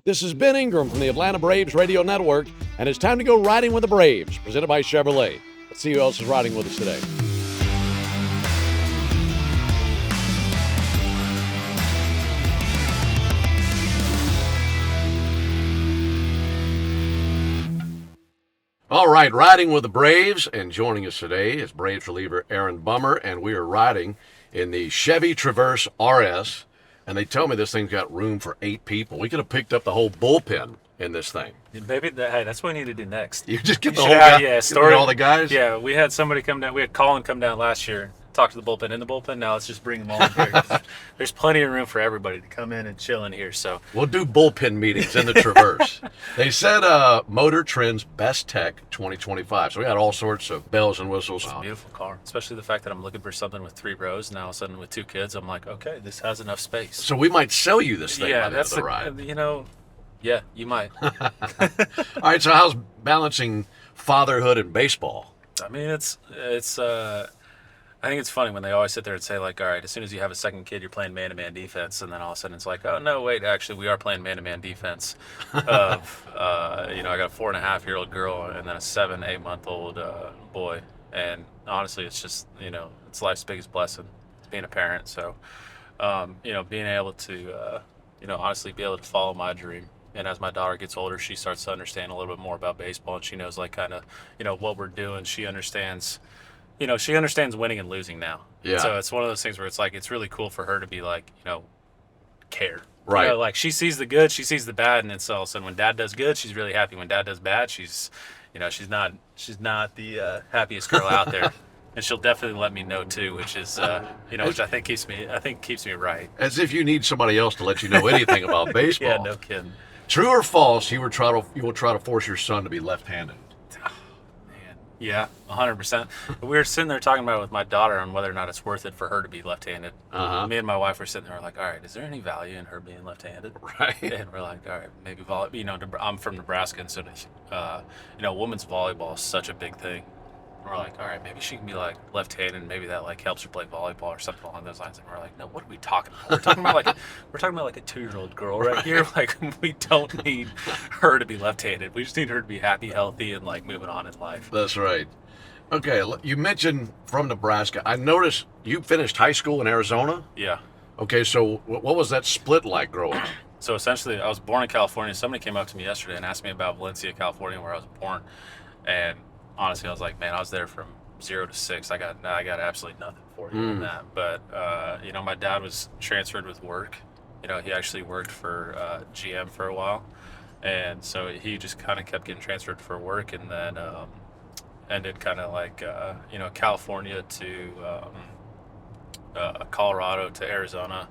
This is Ben Ingram from the Atlanta Braves Radio Network, and it's time to go riding with the Braves, presented by Chevrolet. Let's see who else is riding with us today. All right, riding with the Braves, and joining us today is Braves reliever Aaron Bummer, and we are riding in the Chevy Traverse RS, and they tell me this thing's got room for 8 people. We could have picked up the whole bullpen in this thing. Maybe hey, that's what we need to do next. You just get the whole guy, all the guys? Yeah, we had somebody come down. We had Colin come down last year, talk to the bullpen in the bullpen. Now let's just bring them all in here. There's plenty of room for everybody to come in and chill in here. So we'll do bullpen meetings in the Traverse. They said Motor Trend's Best Tech 2025. So we had all sorts of bells and whistles. It's a beautiful car, especially the fact that I'm looking for something with 3 rows. Now all of a sudden with 2 kids, I'm like, okay, this has enough space. So we might sell you this thing by the end that's of the ride. Yeah, you might. All right, so how's balancing fatherhood and baseball? I mean, it's I think it's funny when they always sit there and say, like, all right, as soon as you have a second kid, you're playing man-to-man defense, and then all of a sudden it's like, oh, no, wait, actually, we are playing man-to-man defense of, I got a 4.5-year-old girl and then a 7-8-month-old boy, and honestly, it's just, it's life's biggest blessing, being a parent, so, being able to, honestly be able to follow my dream. And as my daughter gets older, she starts to understand a little bit more about baseball, and she knows, like, kind of, what we're doing. She understands winning and losing now. Yeah. So it's one of those things where it's like, it's really cool for her to be like, care. Right. Like she sees the good, she sees the bad, and it's all of a sudden when dad does good, she's really happy. When dad does bad, she's not the happiest girl out there. And she'll definitely let me know too, which is, which I think keeps me right. As if you need somebody else to let you know anything about baseball. Yeah, no kidding. True or false, you will try to force your son to be left-handed? Yeah, 100%. We were sitting there talking about it with my daughter on whether or not it's worth it for her to be left-handed. Uh-huh. Me and my wife were sitting there like, all right, is there any value in her being left-handed? Right. And we're like, all right, maybe I'm from Nebraska, and so, women's volleyball is such a big thing. And we're like, all right, maybe she can be like left-handed, and maybe that like helps her play volleyball or something along those lines. And we're like, no, what are we talking about? We're talking about like a 2-year-old girl right here. Like, we don't need her to be left-handed. We just need her to be happy, healthy, and like moving on in life. That's right. Okay, you mentioned from Nebraska. I noticed you finished high school in Arizona. Yeah. Okay, so what was that split like growing up? So essentially, I was born in California. Somebody came up to me yesterday and asked me about Valencia, California, where I was born. And honestly, I was like, man, I was there from 0 to 6. I got absolutely nothing for you in that. But my dad was transferred with work. He actually worked for GM for a while, and so he just kind of kept getting transferred for work, and then ended kind of like California to Colorado to Arizona,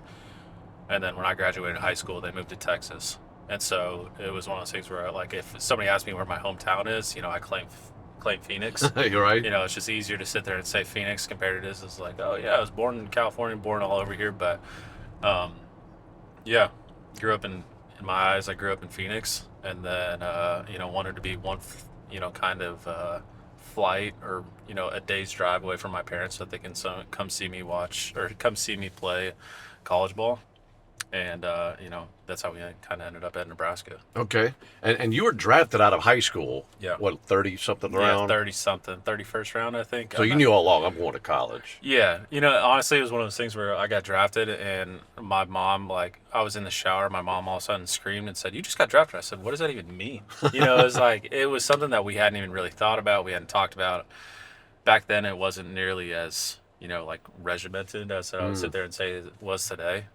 and then when I graduated high school, they moved to Texas. And so it was one of those things where, like, if somebody asked me where my hometown is, I claim Phoenix. You're right. It's just easier to sit there and say Phoenix compared to this. It's like, oh yeah, I was born in California, born all over here, but grew up in my eyes, I grew up in Phoenix, and then wanted to be one kind of flight or a day's drive away from my parents so that they can come see me play college ball. And that's how we kind of ended up at Nebraska. Okay, and you were drafted out of high school. Yeah. What, 30-something round? Yeah, 30-something, 31st round, I think. So you knew all along, I'm going to college. Yeah, honestly, it was one of those things where I got drafted, and my mom, like, I was in the shower, my mom all of a sudden screamed and said, "You just got drafted." I said, "What does that even mean?" It was like, it was something that we hadn't even really thought about, we hadn't talked about. Back then, it wasn't nearly as, like, regimented as I would sit there and say it was today.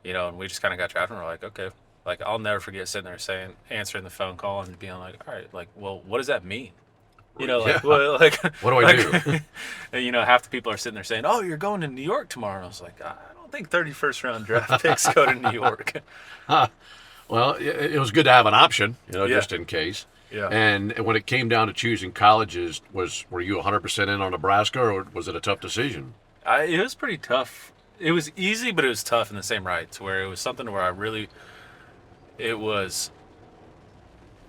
And we just kind of got drafted, and we're like, okay. Like, I'll never forget sitting there answering the phone call and being like, all right, like, well, what does that mean? What do I do? Half the people are sitting there saying, oh, you're going to New York tomorrow. And I was like, I don't think 31st round draft picks go to New York. Well, it was good to have an option, just in case. Yeah. And when it came down to choosing colleges, were you 100% in on Nebraska, or was it a tough decision? It was pretty tough. It was easy, but it was tough in the same right, to where it was something where it was,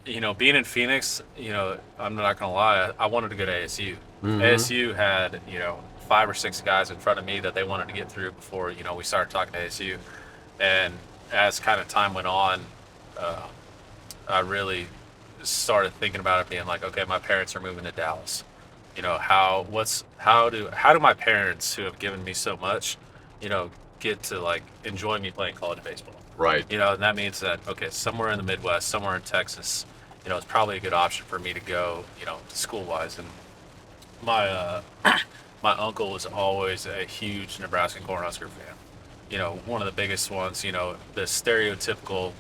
being in Phoenix, I'm not going to lie, I wanted to go to ASU. Mm-hmm. ASU had, 5 or 6 guys in front of me that they wanted to get through before, we started talking to ASU. And as kind of time went on, I really started thinking about it being like, okay, my parents are moving to Dallas. How do my parents, who have given me so much, you know, get to like enjoy me playing college baseball? Right. And that means that, okay, somewhere in the Midwest, somewhere in Texas, it's probably a good option for me to go, school wise. And my my uncle was always a huge Nebraska Cornhusker fan. One of the biggest ones. The stereotypical,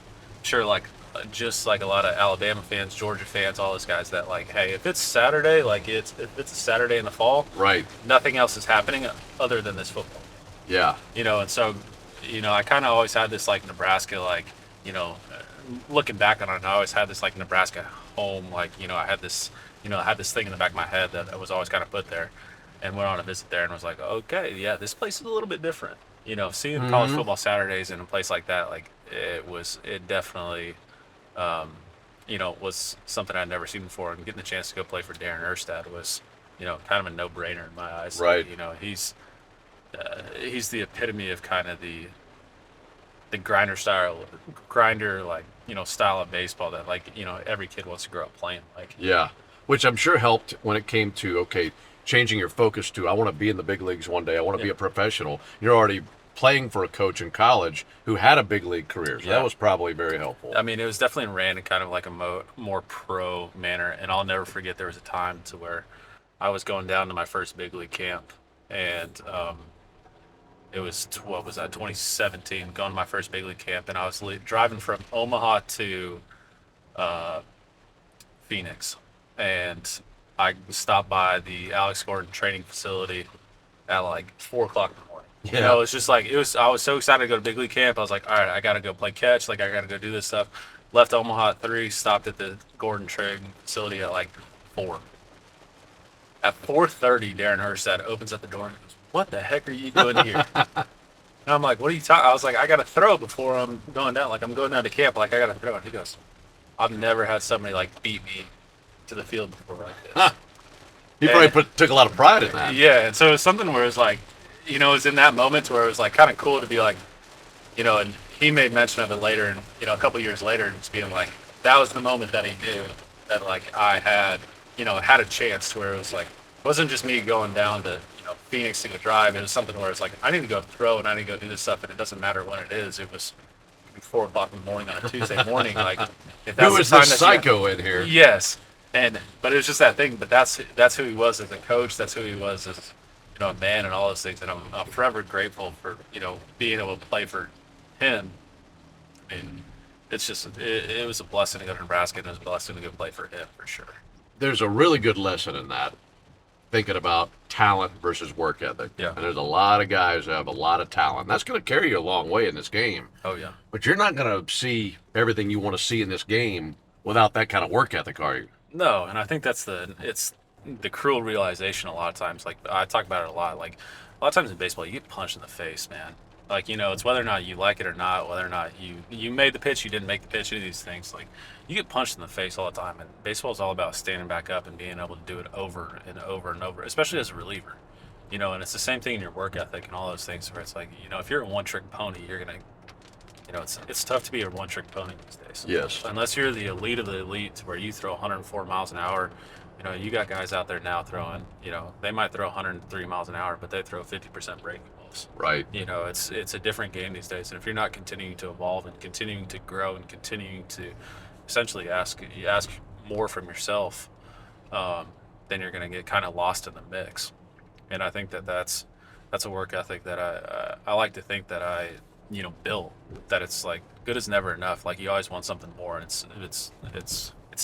sure, like just like a lot of Alabama fans, Georgia fans, all those guys that like, hey, if it's Saturday, like if it's a Saturday in the fall, Right. nothing else is happening other than this football. Yeah. And so, I kind of always had this like Nebraska, like, looking back on it, I always had this like Nebraska home, like, I had this thing in the back of my head that was always kind of put there, and went on a visit there and was like, okay, yeah, this place is a little bit different. Seeing college football Saturdays in a place like that, like it definitely, was something I'd never seen before, and getting the chance to go play for Darren Erstad was, kind of a no-brainer in my eyes. Right. He's the epitome of kind of the grinder style style of baseball that like every kid wants to grow up playing like. Yeah. Which I'm sure helped when it came to, okay, changing your focus to, I want to be in the big leagues one day. I want to be a professional. You're already playing for a coach in college who had a big league career. So that was probably very helpful. I mean, it was definitely ran in kind of like a more pro manner. And I'll never forget there was a time to where I was going down to my first big league camp, and it was, what was that, 2017, going to my first big league camp, and I was driving from Omaha to Phoenix, and I stopped by the Alex Gordon training facility at like 4 o'clock in the morning. Yeah. It's just like, I was so excited to go to big league camp. I was like, all right, I got to go play catch. Like, I got to go do this stuff. Left Omaha at 3, stopped at the Gordon training facility at like 4. At 4:30, Darren Erstad opens up the door and goes, what the heck are you doing here? And I'm like, what are you talking? I was like, I got to throw before I'm going down. Like, I'm going down to camp. Like, I got to throw. And he goes, I've never had somebody like beat me to the field before like this. He probably took a lot of pride in that. Yeah. And so it was something where it was like, it was in that moment where it was like kind of cool to be like, and he made mention of it later, and, a couple years later, and just being like, that was the moment that he knew that like I had, had a chance to where it was like, it wasn't just me going down to, Phoenix to go drive. It was something where it's like, I need to go throw and I need to go do this stuff, and it doesn't matter when it is. It was 4 o'clock in the morning on a Tuesday morning. Like, if that's Who is this psycho in here? Yes. But it was just that thing. But that's who he was as a coach. That's who he was as, a man and all those things. And I'm forever grateful for, being able to play for him. I mean, it's just, it was a blessing to go to Nebraska, and it was a blessing to go play for him, for sure. There's a really good lesson in that, thinking about talent versus work ethic. Yeah. And there's a lot of guys who have a lot of talent. That's going to carry you a long way in this game. Oh, yeah. But you're not going to see everything you want to see in this game without that kind of work ethic, are you? No, and I think it's the cruel realization a lot of times. Like, I talk about it a lot. Like, a lot of times in baseball, you get punched in the face, man. Like, it's whether or not you like it or not, whether or not you made the pitch, you didn't make the pitch, any of these things. Like, you get punched in the face all the time. And baseball is all about standing back up and being able to do it over and over and over, especially as a reliever. And it's the same thing in your work ethic and all those things where it's like, if you're a one-trick pony, you're going to, it's tough to be a one-trick pony these days. Yes. Unless you're the elite of the elite, where you throw 104 miles an hour. You got guys out there now throwing, they might throw 103 miles an hour, but they throw 50% breaking balls. Right. It's a different game these days. And if you're not continuing to evolve and continuing to grow and continuing to essentially ask more from yourself, then you're going to get kind of lost in the mix. And I think that's a work ethic that I like to think that I built, that it's like good is never enough. Like, you always want something more, and it's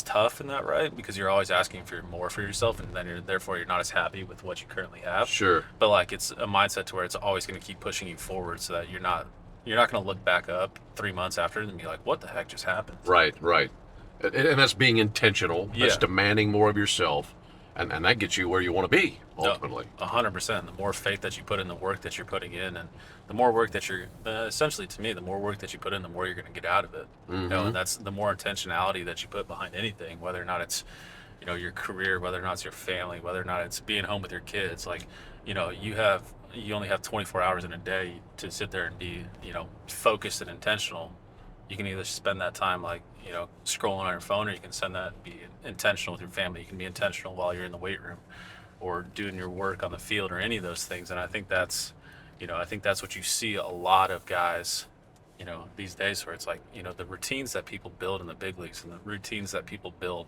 tough in that, right? Because you're always asking for more for yourself, and then therefore you're not as happy with what you currently have. Sure. But like, it's a mindset to where it's always going to keep pushing you forward, so that you're not going to look back up 3 months after and be like, what the heck just happened? Right. And that's being intentional. Yeah. That's demanding more of yourself. And that gets you where you want to be, ultimately. 100%. The more faith that you put in the work that you're putting in, and the more work that you're, essentially to me, the more work that you put in, the more you're going to get out of it. Mm-hmm. And that's the more intentionality that you put behind anything, whether or not it's, your career, whether or not it's your family, whether or not it's being home with your kids. Like, you only have 24 hours in a day to sit there and be, focused and intentional. You can either spend that time like, scrolling on your phone, or you can send that, be intentional with your family. You can be intentional while you're in the weight room or doing your work on the field or any of those things. And I think that's what you see a lot of guys, these days, where it's like, the routines that people build in the big leagues and the routines that people build,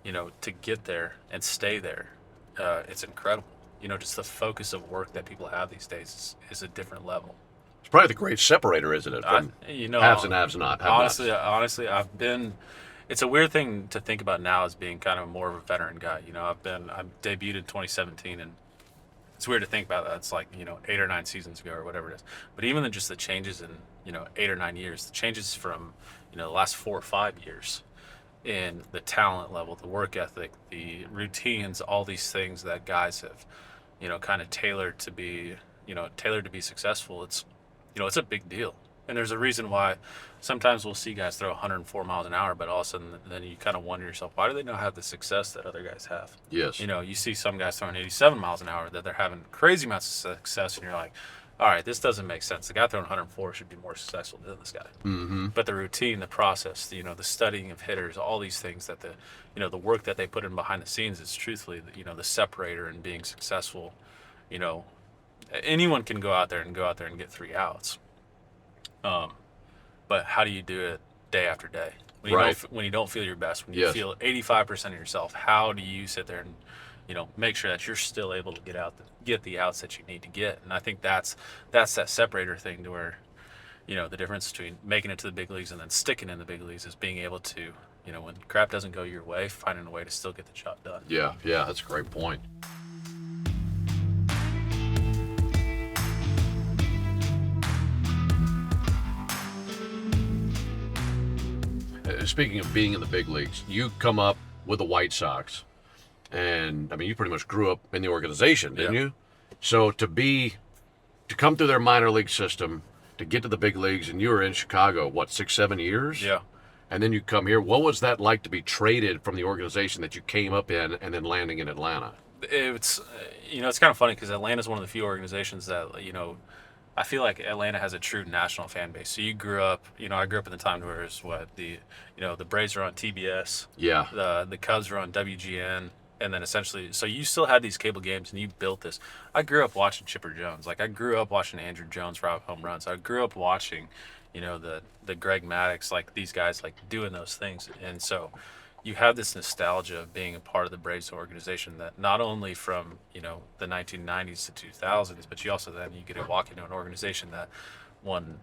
to get there and stay there. It's incredible. Just the focus of work that people have these days is a different level. It's probably the great separator, isn't it? From haves and haves not. Honestly, it's a weird thing to think about now as being kind of more of a veteran guy. I debuted in 2017, and it's weird to think about that. It's like, 8 or 9 seasons ago or whatever it is. But even just the changes in, 8 or 9 years, the changes from, the last 4 or 5 years in the talent level, the work ethic, the routines, all these things that guys have, kind of tailored to be successful. It's a big deal. And there's a reason why sometimes we'll see guys throw 104 miles an hour, but all of a sudden then you kind of wonder yourself, why do they not have the success that other guys have? Yes. You see some guys throwing 87 miles an hour that they're having crazy amounts of success, and you're like, all right, this doesn't make sense. The guy throwing 104 should be more successful than this guy. Mm-hmm. But the routine, the process, the studying of hitters, all these things that the work that they put in behind the scenes is truthfully, the separator in being successful. Anyone can go out there and get 3 outs. But how do you do it day after day? When you don't feel your best, when you feel 85% of yourself, how do you sit there and, make sure that you're still able to get the outs that you need to get? And I think that's that separator thing, to where, the difference between making it to the big leagues and then sticking in the big leagues is being able to, when crap doesn't go your way, finding a way to still get the job done. Yeah, that's a great point. Speaking of being in the big leagues, you come up with the White Sox, and you pretty much grew up in the organization, didn't you? So to come through their minor league system, to get to the big leagues, and you were in Chicago, 6-7 years? Yeah. And then you come here. What was that like to be traded from the organization that you came up in and then landing in Atlanta? It's kind of funny because Atlanta's one of the few organizations that, I feel like Atlanta has a true national fan base. So you grew up, I grew up in the time where it was the Braves were on TBS. Yeah. The Cubs were on WGN. And then essentially, so you still had these cable games and you built this. I grew up watching Chipper Jones. Like, I grew up watching Andrew Jones route home runs. I grew up watching, the Greg Maddux, like these guys, like doing those things. And so you have this nostalgia of being a part of the Braves organization, that not only from, the 1990s to 2000s, but you get to walk into an organization that won,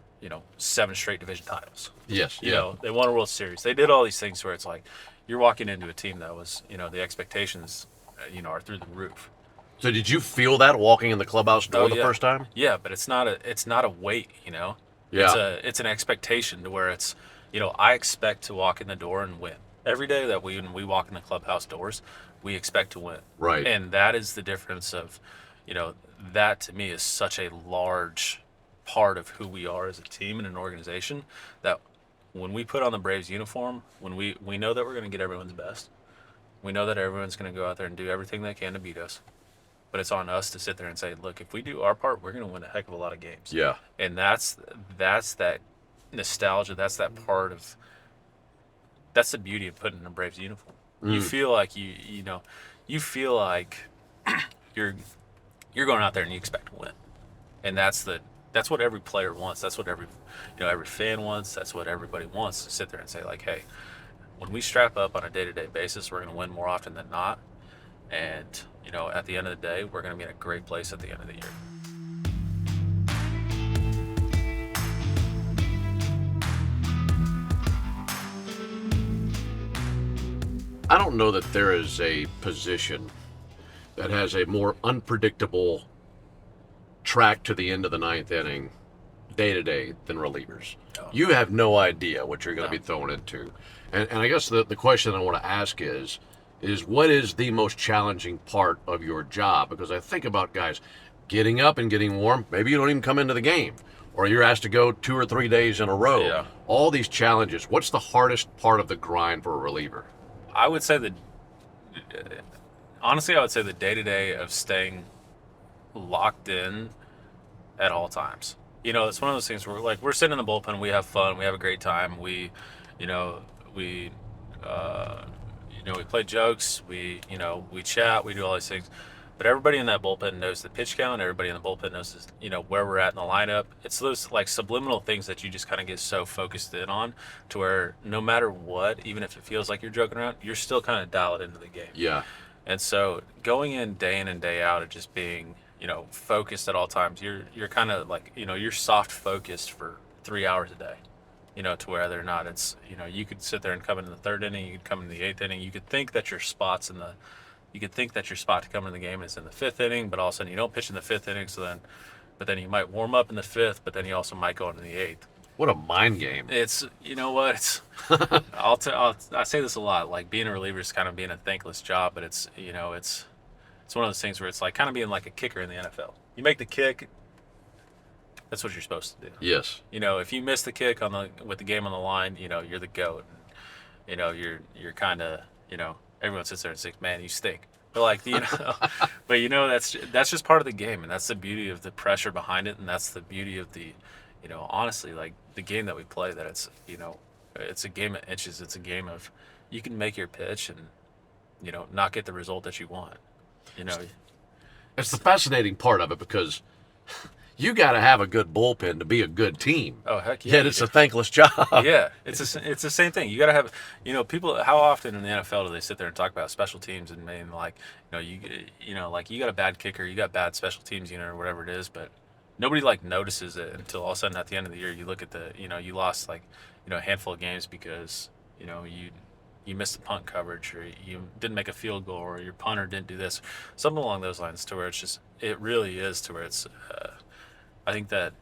7 straight division titles. Yes. They won a World Series. They did all these things where it's like, you're walking into a team that was, the expectations, are through the roof. So did you feel that walking in the clubhouse door the first time? Yeah, but it's not a weight, Yeah. It's an expectation, to where it's, I expect to walk in the door and win. Every day that when we walk in the clubhouse doors, we expect to win. Right. And that is the difference of, that to me is such a large part of who we are as a team and an organization, that when we put on the Braves uniform, when we know that we're going to get everyone's best. We know that everyone's going to go out there and do everything they can to beat us. But it's on us to sit there and say, look, if we do our part, we're going to win a heck of a lot of games. Yeah. And that's that nostalgia. That's that part of. That's the beauty of putting in a Braves uniform. You feel like you feel like you're going out there and you expect to win, and that's what every player wants. That's what every fan wants. That's what everybody wants, to sit there and say, like, hey, when we strap up on a day-to-day basis, we're going to win more often than not. And, at the end of the day, we're going to be in a great place at the end of the year. I don't know that there is a position that has a more unpredictable track to the end of the 9th inning day to day than relievers. Oh. You have no idea what you're going to be thrown into. And I guess the question I want to ask is what is the most challenging part of your job? Because I think about guys getting up and getting warm. Maybe you don't even come into the game, or you're asked to go 2 or 3 days in a row. Yeah. All these challenges. What's the hardest part of the grind for a reliever? I would say the day-to-day of staying locked in at all times. It's one of those things where, like, we're sitting in the bullpen, we have fun, we have a great time, we we we play jokes, we chat, we do all these things. But everybody in that bullpen knows the pitch count. Everybody in the bullpen knows, where we're at in the lineup. It's those like subliminal things that you just kind of get so focused in on, to where no matter what, even if it feels like you're joking around, you're still kind of dialed into the game. Yeah. And so going in and day out and just being, focused at all times, you're kind of like, you're soft focused for 3 hours a day. To whether or not it's, you could sit there and come in the third inning, you could come in the eighth inning, you could think that your spot to come in the game is in the fifth inning, but all of a sudden you don't pitch in the fifth inning, but then you might warm up in the fifth, but then you also might go into the eighth. What a mind game. It's, you know what, I say this a lot, like being a reliever is kind of being a thankless job, but it's one of those things where it's like kind of being like a kicker in the NFL. You make the kick, that's what you're supposed to do. Yes. If you miss the kick with the game on the line, you're the GOAT. You're kind of, everyone sits there and says, "Man, you stink." But like, but that's just part of the game, and that's the beauty of the pressure behind it, and that's the beauty of the, honestly, like the game that we play. That it's a game of inches. It's a game of you can make your pitch and, not get the result that you want. It's the fascinating part of it because you got to have a good bullpen to be a good team. Oh, heck yeah. Yet it's a thankless job. Yeah, it's the same thing. You got to have, people, how often in the NFL do they sit there and talk about special teams and like, like you got a bad kicker, you got bad special teams unit or whatever it is, but nobody like notices it until all of a sudden at the end of the year you look at the, you lost like, a handful of games because, you missed the punt coverage, or you didn't make a field goal, or your punter didn't do this, something along those lines, to where it really is to where it's, I think that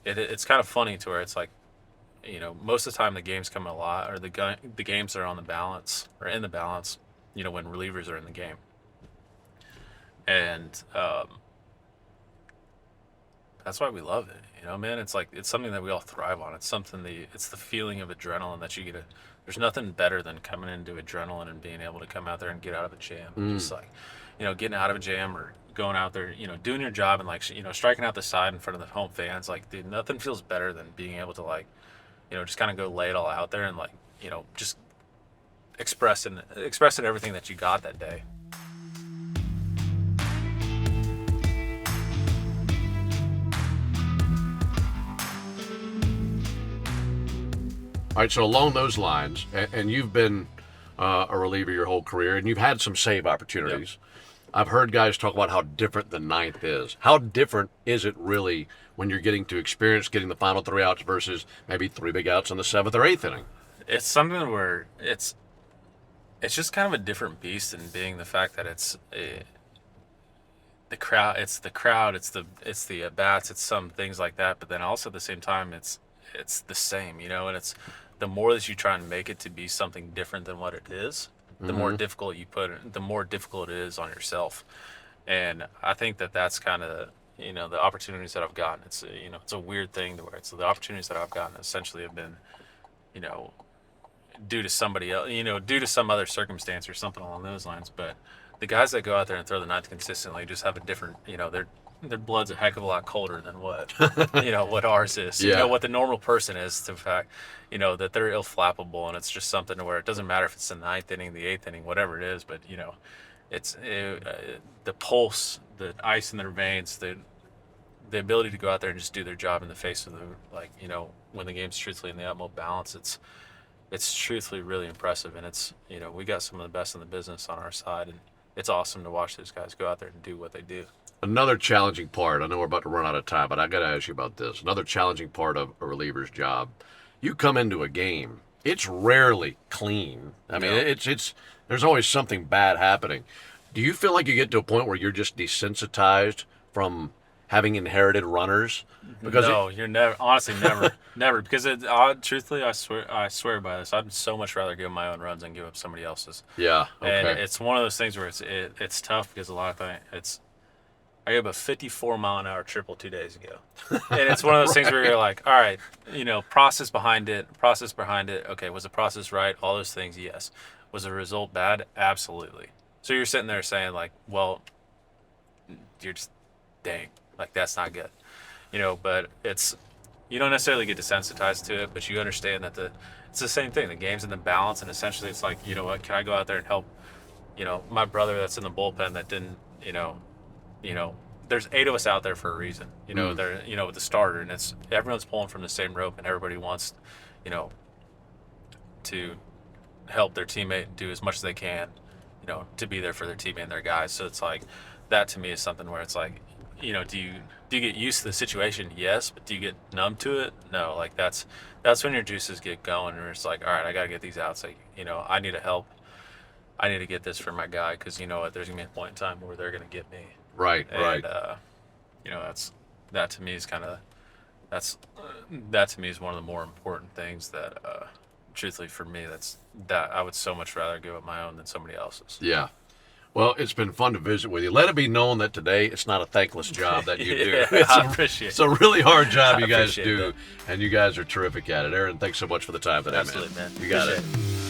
it's kind of funny to where it's like, most of the time the games come a lot, or the games are on the balance or in the balance, when relievers are in the game. And that's why we love it, man. It's like, it's something that we all thrive on. It's the feeling of adrenaline that you get. There's nothing better than coming into adrenaline and being able to come out there and get out of a jam. Just like, getting out of a jam, or going out there, doing your job and like, striking out the side in front of the home fans. Like, dude, nothing feels better than being able to like, just kind of go lay it all out there and like, just expressing everything that you got that day. All right, so along those lines, and you've been a reliever your whole career, and you've had some save opportunities. Yep. I've heard guys talk about how different the ninth is. How different is it really when you're getting to experience getting the final 3 outs versus maybe 3 big outs in the seventh or eighth inning? It's something where it's just kind of a different beast, in being the fact that it's the crowd, it's the at bats, it's some things like that. But then also at the same time, it's the same, and it's the more that you try and make it to be something different than what it is, the more difficult the more difficult it is on yourself. And I think that that's kind of, the opportunities that I've gotten. It's, it's a weird thing to where it's the opportunities that I've gotten essentially have been, due to somebody else, due to some other circumstance or something along those lines. But the guys that go out there and throw the ninth consistently just have a different, their blood's a heck of a lot colder than what, what ours is. Yeah. What the normal person is, to fact, that they're ill-flappable, and it's just something to where it doesn't matter if it's the ninth inning, the eighth inning, whatever it is, but, it's the pulse, the ice in their veins, the ability to go out there and just do their job in the face of the, like, when the game's truthfully in the utmost balance, it's truthfully really impressive. And it's, we got some of the best in the business on our side, and it's awesome to watch those guys go out there and do what they do. Another challenging part, I know we're about to run out of time, but I got to ask you about this. Another challenging part of a reliever's job, you come into a game, it's rarely clean. I mean, it's there's always something bad happening. Do you feel like you get to a point where you're just desensitized from having inherited runners? Because no, you're never, honestly, never. Because truthfully, I swear by this. I'd so much rather give my own runs than give up somebody else's. Yeah, okay. And it's one of those things where it's tough, because a lot of times I gave a 54-mile-an-hour triple 2 days ago. And it's one of those things where you're like, all right, process behind it. Okay, was the process right? All those things, yes. Was the result bad? Absolutely. So you're sitting there saying, like, well, you're just, dang, like, that's not good. But you don't necessarily get desensitized to it, but you understand that it's the same thing. The game's in the balance, and essentially it's like, you know what, can I go out there and help, my brother that's in the bullpen that didn't, there's 8 of us out there for a reason. They're, with the starter, and it's everyone's pulling from the same rope, and everybody wants, to help their teammate and do as much as they can, to be there for their teammate and their guys. So it's like, that to me is something where it's like, do you get used to the situation? Yes, but do you get numb to it? No. Like that's when your juices get going, and it's like, all right, I got to get these outs. Like, I need to help. I need to get this for my guy, because you know what, there's gonna be a point in time where they're gonna get me. Right. That to me is that to me is one of the more important things that, truthfully for me, that I would so much rather give up my own than somebody else's. Yeah. Well, it's been fun to visit with you. Let it be known that today it's not a thankless job that you do. I appreciate it. It's a really hard job you guys appreciate do, that. and you guys are terrific at it. Aaron, thanks so much for the time today, Absolutely, man. You got Appreciate it.